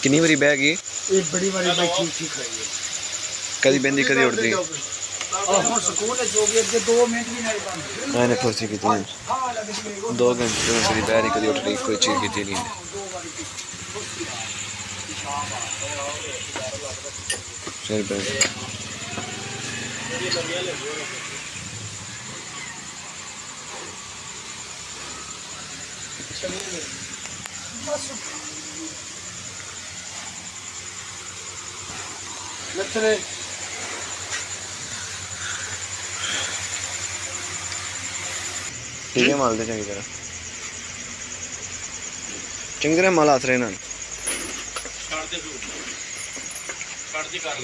कितनी बारी बह गई? एक बड़ी वाली बाइक ठीक है ये। कदी बंदी कदी उड़ती। और हम सुकून है जो भी अगे 2 मिनट भी नहीं बंद। मैंने फुर्सी की थी 2 घंटे से बैरी कदी उठ रही कोई चीज की नहीं। फिर ठीक है माल दे चंगी तरह माल आस रहे ना।